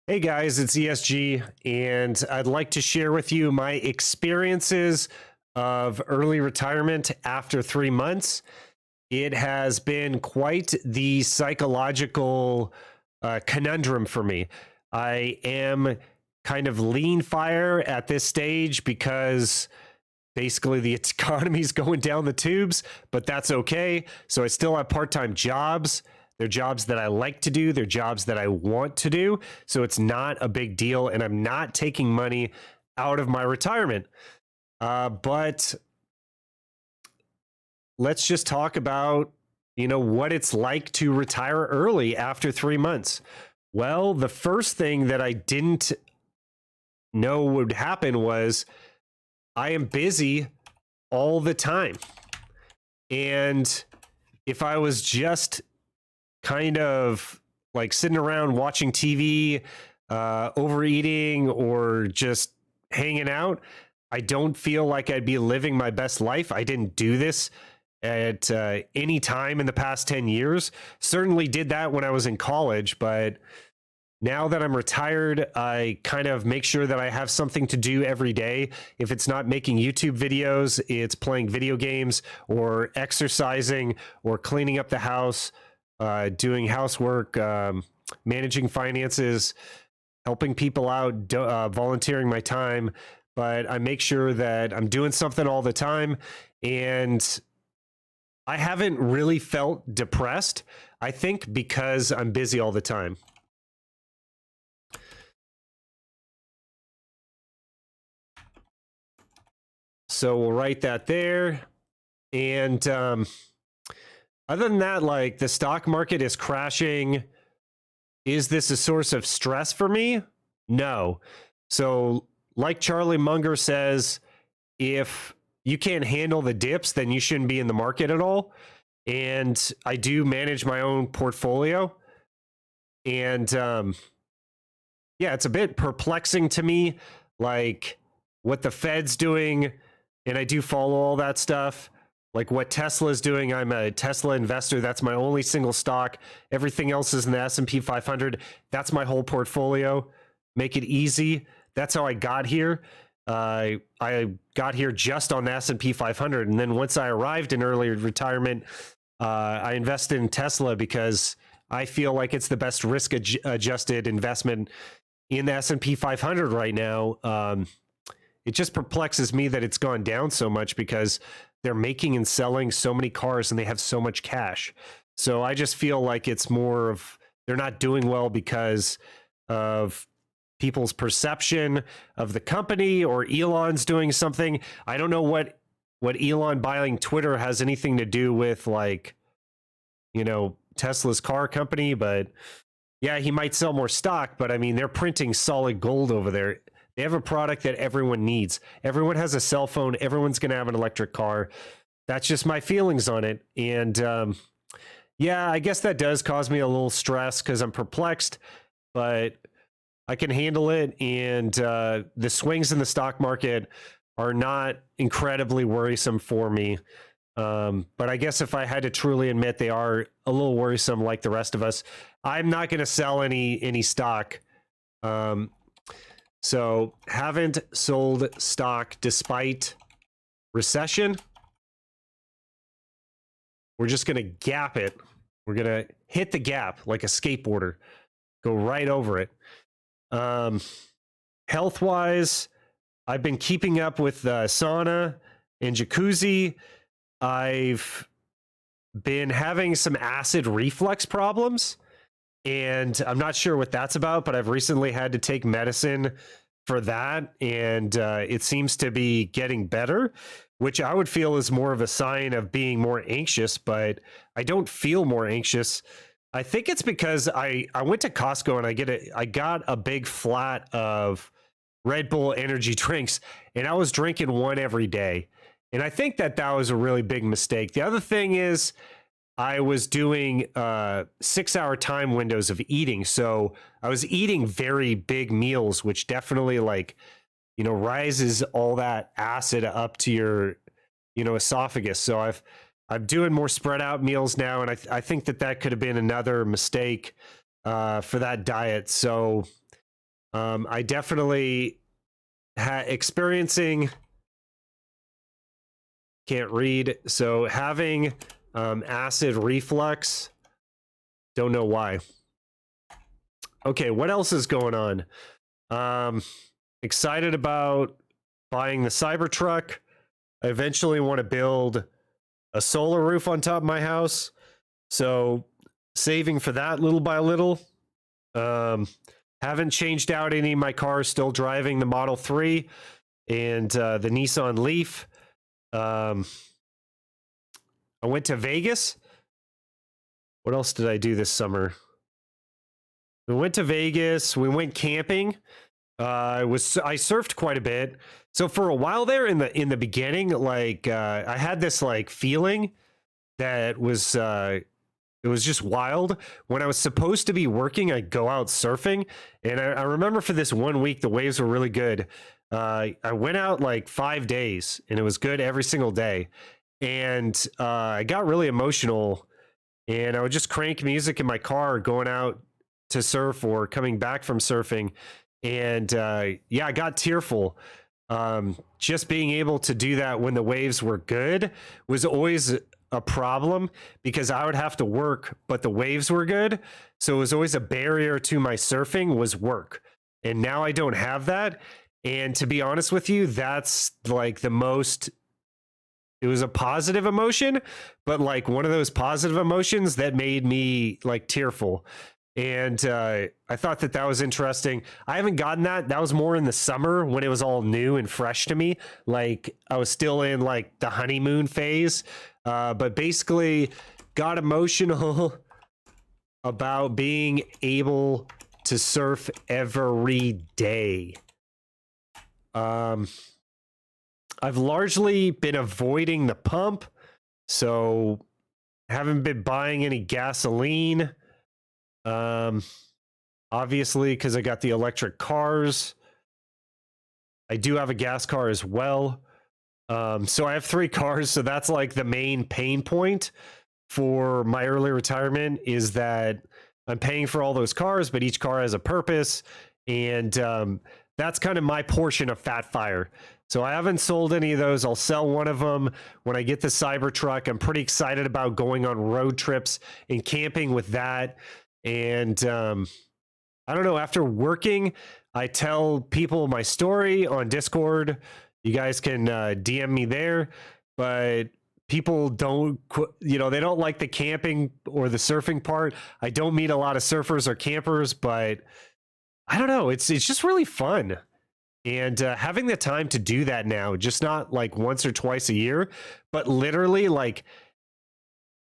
Hey guys, it's ESG, and I'd like to share with you my experiences of early retirement after 3 months. It has been quite the psychological conundrum for me. I am kind of lean fire at this stage because basically the economy's going down the tubes, but that's okay. So I still have part-time jobs. They're jobs that I like to do. They're jobs that I want to do. So it's not a big deal. And I'm not taking money out of my retirement. But let's just talk about, what it's like to retire early after 3 months. Well, the first thing that I didn't know would happen was I am busy all the time. And if I was just kind of like sitting around watching TV, overeating, or just hanging out, I don't feel like I'd be living my best life. I didn't do this at any time in the past 10 years. Certainly did that when I was in college, but now that I'm retired, I kind of make sure that I have something to do every day. If it's not making YouTube videos, it's playing video games or exercising or cleaning up the house, doing housework, managing finances, helping people out, volunteering my time. But I make sure that I'm doing something all the time. And I haven't really felt depressed, I think, because I'm busy all the time. So we'll write that there. And other than that, like, the stock market is crashing. Is this a source of stress for me? No. So like Charlie Munger says, if you can't handle the dips, then you shouldn't be in the market at all. And I do manage my own portfolio. And yeah, it's a bit perplexing to me, like what the Fed's doing. And I do follow all that stuff. Like what Tesla's doing. I'm a Tesla investor. That's my only single stock. Everything else is in the S&P 500. That's my whole portfolio. Make it easy. That's how I got here. I got here just on the S&P 500. And then once I arrived in early retirement, I invested in Tesla because I feel like it's the best risk adjusted investment in the S&P 500 right now. It just perplexes me that it's gone down so much because they're making and selling so many cars and they have so much cash. So I just feel like it's more of they're not doing well because of people's perception of the company, or Elon's doing something. I don't know what Elon buying Twitter has anything to do with, like, Tesla's car company, but yeah, he might sell more stock, but I mean, they're printing solid gold over there. They have a product that everyone needs. Everyone has a cell phone. Everyone's going to have an electric car. That's just my feelings on it. And yeah, I guess that does cause me a little stress because I'm perplexed, but I can handle it. And the swings in the stock market are not incredibly worrisome for me. But I guess if I had to truly admit, they are a little worrisome like the rest of us. I'm not going to sell any stock. So haven't sold stock despite recession. We're just going to gap it. We're going to hit the gap like a skateboarder, go right over it. Health-wise, I've been keeping up with sauna and jacuzzi. I've been having some acid reflux problems, and I'm not sure what that's about, but I've recently had to take medicine for that, and it seems to be getting better, which I would feel is more of a sign of being more anxious, but I don't feel more anxious. I think it's because I went to Costco and I got a big flat of Red Bull energy drinks, and I was drinking one every day. And I think that was a really big mistake. The other thing is I was doing 6-hour time windows of eating. So I was eating very big meals, which definitely rises all that acid up to your, esophagus. So I'm doing more spread out meals now. And I think that could have been another mistake for that diet. So I definitely experiencing, can't read, so having acid reflux, don't know why. Okay, what else is going on? Excited about buying the Cybertruck. I eventually want to build a solar roof on top of my house, so saving for that little by little. Haven't changed out any of my cars, still driving the Model 3 and the Nissan Leaf. I went to Vegas. What else did I do this summer? We went to Vegas. We went camping. I surfed quite a bit. So for a while there in the beginning, like I had this like feeling that was it was just wild. When I was supposed to be working, I'd go out surfing, and I remember for this 1 week the waves were really good. I went out like 5 days, and it was good every single day. And I got really emotional, and I would just crank music in my car going out to surf or coming back from surfing. And yeah, I got tearful. Just being able to do that when the waves were good was always a problem because I would have to work, but the waves were good. So it was always a barrier to my surfing was work. And now I don't have that. And to be honest with you, that's like the most, it was a positive emotion, but like one of those positive emotions that made me like tearful. And I thought that was interesting. I haven't gotten that. That was more in the summer when it was all new and fresh to me. Like I was still in like the honeymoon phase, but basically got emotional about being able to surf every day. I've largely been avoiding the pump, so haven't been buying any gasoline. Obviously, because I got the electric cars. I do have a gas car as well. So I have 3 cars. So that's like the main pain point for my early retirement is that I'm paying for all those cars, but each car has a purpose. And that's kind of my portion of Fat Fire. So I haven't sold any of those. I'll sell one of them when I get the Cybertruck. I'm pretty excited about going on road trips and camping with that. And I don't know, after working, I tell people my story on Discord. You guys can DM me there, but people don't, they don't like the camping or the surfing part. I don't meet a lot of surfers or campers, but I don't know. It's just really fun. And having the time to do that now, just not like once or twice a year, but literally like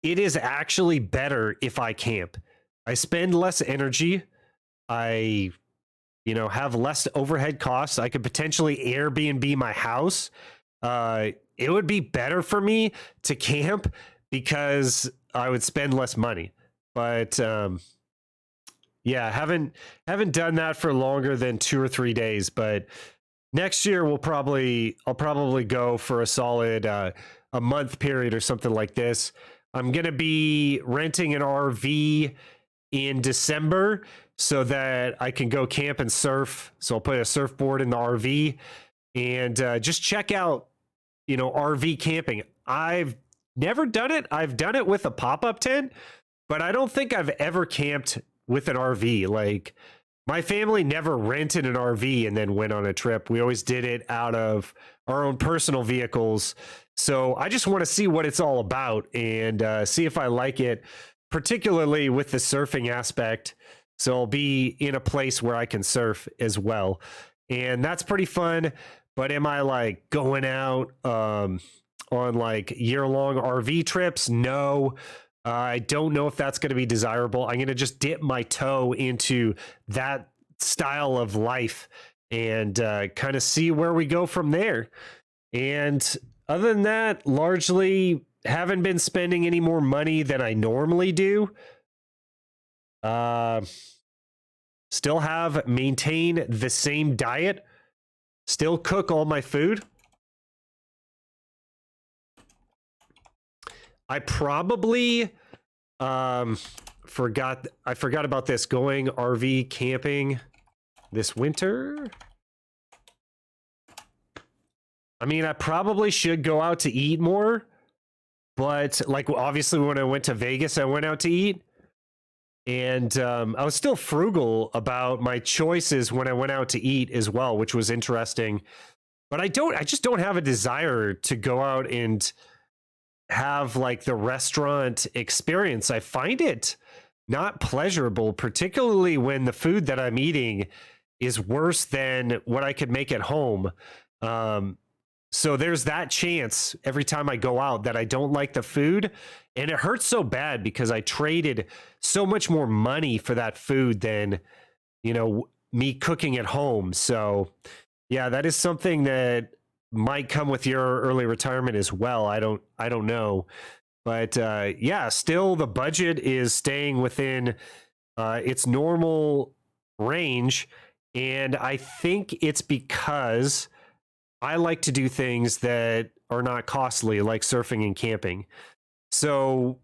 it is actually better if I camp. I spend less energy. I, have less overhead costs. I could potentially Airbnb my house. It would be better for me to camp because I would spend less money. But yeah, haven't done that for longer than 2 or 3 days. But next year I'll probably go for a solid a month period or something like this. I'm gonna be renting an RV in December so that I can go camp and surf. So I'll put a surfboard in the RV and just check out, RV camping. I've never done it. I've done it with a pop-up tent, but I don't think I've ever camped with an RV. Like my family never rented an RV and then went on a trip. We always did it out of our own personal vehicles. So I just want to see what it's all about and see if I like it, particularly with the surfing aspect. So I'll be in a place where I can surf as well. And that's pretty fun. But am I like going out on like year-long RV trips? No. I don't know if that's going to be desirable. I'm going to just dip my toe into that style of life and kind of see where we go from there. And other than that, largely haven't been spending any more money than I normally do. Still have maintained the same diet. Still cook all my food. I probably forgot about this, going RV camping this winter. I mean, I probably should go out to eat more, but like obviously when I went to Vegas, I went out to eat. And I was still frugal about my choices when I went out to eat as well, which was interesting. But I just don't have a desire to go out and have like the restaurant experience. I find it not pleasurable, particularly when the food that I'm eating is worse than what I could make at home. So there's that chance every time I go out that I don't like the food. And it hurts so bad because I traded so much more money for that food than, me cooking at home. So yeah, that is something that might come with your early retirement as well. I don't know. But yeah, still the budget is staying within its normal range. And I think it's because I like to do things that are not costly, like surfing and camping. So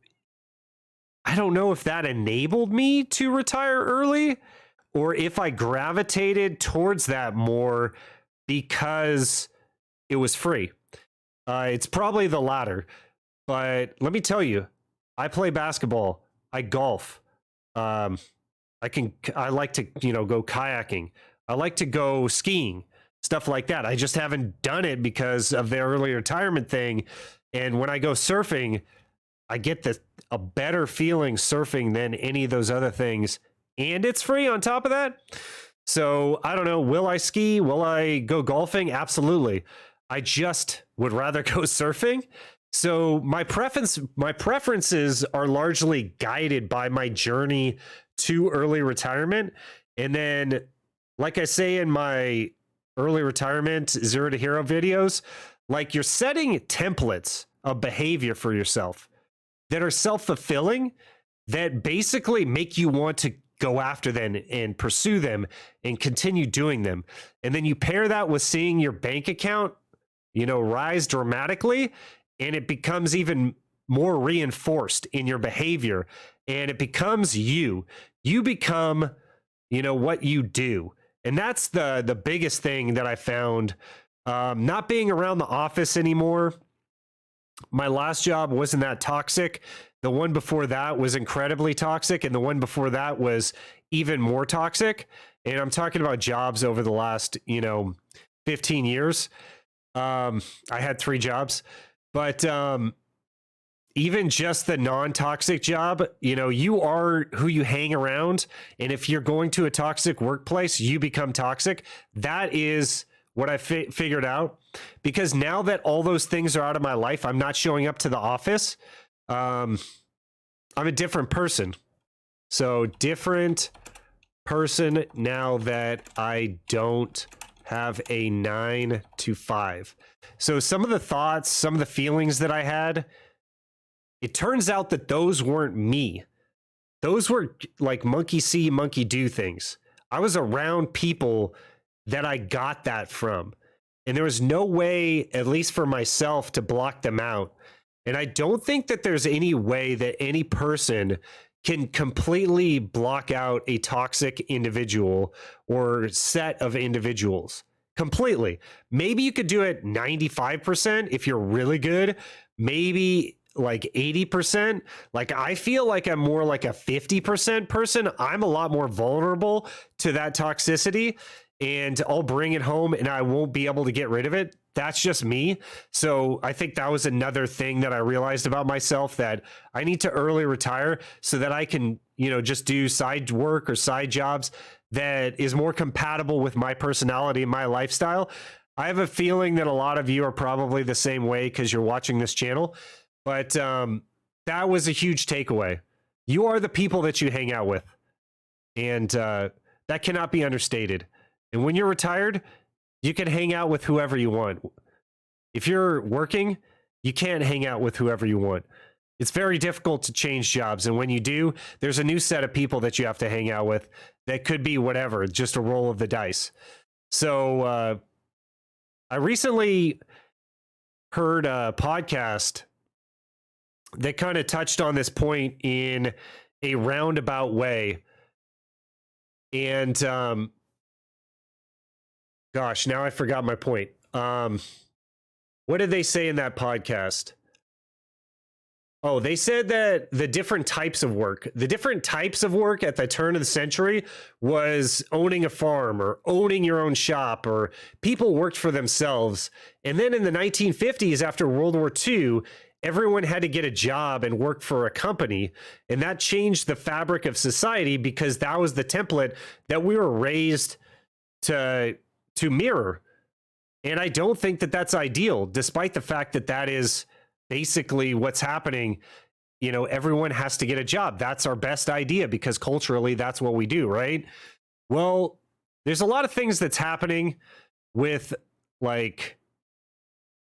I don't know if that enabled me to retire early or if I gravitated towards that more because it was free. It's probably the latter. But let me tell you, I play basketball. I golf. I like to, go kayaking. I like to go skiing. Stuff like that. I just haven't done it because of the early retirement thing. And when I go surfing, I get a better feeling surfing than any of those other things. And it's free on top of that. So I don't know. Will I ski? Will I go golfing? Absolutely. I just would rather go surfing. So my preferences are largely guided by my journey to early retirement. And then, like I say in my early retirement 0 to hero videos, like you're setting templates of behavior for yourself that are self-fulfilling, that basically make you want to go after them and pursue them and continue doing them. And then you pair that with seeing your bank account, rise dramatically, and it becomes even more reinforced in your behavior, and it becomes you become, what you do. And that's the biggest thing that I found. Not being around the office anymore. My last job wasn't that toxic. The one before that was incredibly toxic. And the one before that was even more toxic. And I'm talking about jobs over the last, 15 years. I had 3 jobs. But even just the non-toxic job, you are who you hang around. And if you're going to a toxic workplace, you become toxic. That is what I figured out. Because now that all those things are out of my life, I'm not showing up to the office. I'm a different person. So different person now that I don't have a 9 to 5. So some of the thoughts, some of the feelings that I had, it turns out that those weren't me. Those were like monkey see, monkey do things. I was around people that I got that from. And there was no way, at least for myself, to block them out. And I don't think that there's any way that any person can completely block out a toxic individual or set of individuals. Completely. Maybe you could do it 95% if you're really good. Maybe like 80%. Like I feel like I'm more like a 50% person. I'm a lot more vulnerable to that toxicity, and I'll bring it home and I won't be able to get rid of it. That's just me. So I think that was another thing that I realized about myself, that I need to early retire so that I can, just do side work or side jobs that is more compatible with my personality and my lifestyle. I have a feeling that a lot of you are probably the same way because you're watching this channel. But that was a huge takeaway. You are the people that you hang out with. And that cannot be understated. And when you're retired, you can hang out with whoever you want. If you're working, you can't hang out with whoever you want. It's very difficult to change jobs. And when you do, there's a new set of people that you have to hang out with that could be whatever, just a roll of the dice. So I recently heard a podcast that kind of touched on this point in a roundabout way. And Gosh, now I forgot my point. What did they say in that podcast? Oh, they said that the different types of work at the turn of the century was owning a farm or owning your own shop, or people worked for themselves. And then in the 1950s, after World War II, everyone had to get a job and work for a company. And that changed the fabric of society because that was the template that we were raised to mirror. And I don't think that that's ideal, despite the fact that that is basically what's happening. You know, everyone has to get a job. That's our best idea because culturally that's what we do, right? Well, there's a lot of things that's happening with like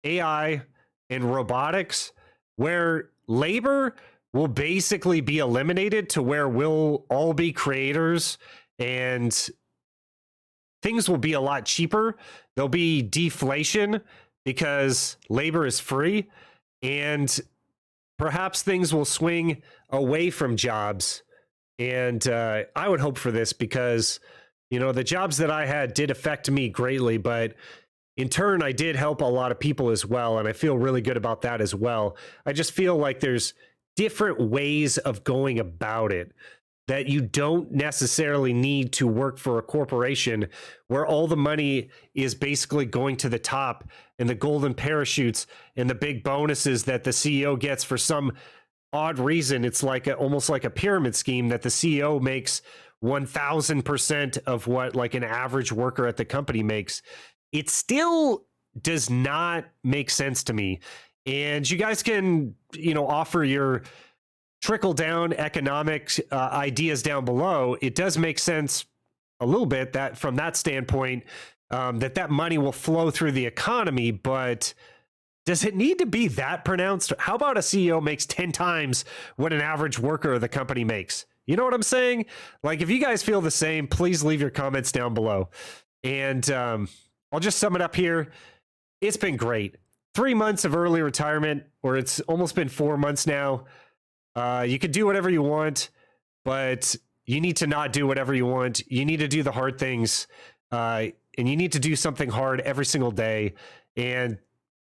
AI and robotics where labor will basically be eliminated to where we'll all be creators and things will be a lot cheaper. There'll be deflation because labor is free, and perhaps things will swing away from jobs. And I would hope for this because, you know, the jobs that I had did affect me greatly, but in turn, I did help a lot of people as well. And I feel really good about that as well. I just feel like there's different ways of going about it, that you don't necessarily need to work for a corporation where all the money is basically going to the top and the golden parachutes and the big bonuses that the CEO gets for some odd reason. It's like almost like a pyramid scheme that the CEO makes 1,000% of what like an average worker at the company makes. It still does not make sense to me. And you guys can, you know, offer your trickle down economics ideas down below. It does make sense a little bit that from that standpoint, that money will flow through the economy, but does it need to be that pronounced? How about a CEO makes 10 times what an average worker of the company makes? You know what I'm saying? Like, if you guys feel the same, please leave your comments down below. And I'll just sum it up here. It's been great. 3 months of early retirement, or it's almost been 4 months now. You could do whatever you want, but you need to not do whatever you want. You need to do the hard things, and you need to do something hard every single day. And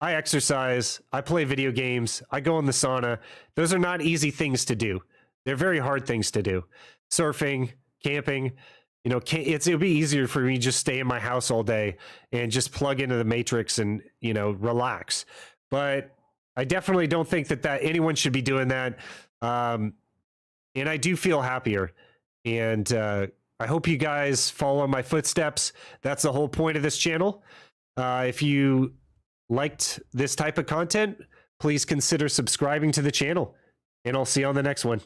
I exercise, I play video games, I go in the sauna. Those are not easy things to do. They're very hard things to do. Surfing, camping, you know, it'll be easier for me to just stay in my house all day and just plug into the matrix and, you know, relax. But I definitely don't think that anyone should be doing that. And I do feel happier. And I hope you guys follow my footsteps. That's the whole point of this channel. If you liked this type of content, please consider subscribing to the channel. And I'll see you on the next one.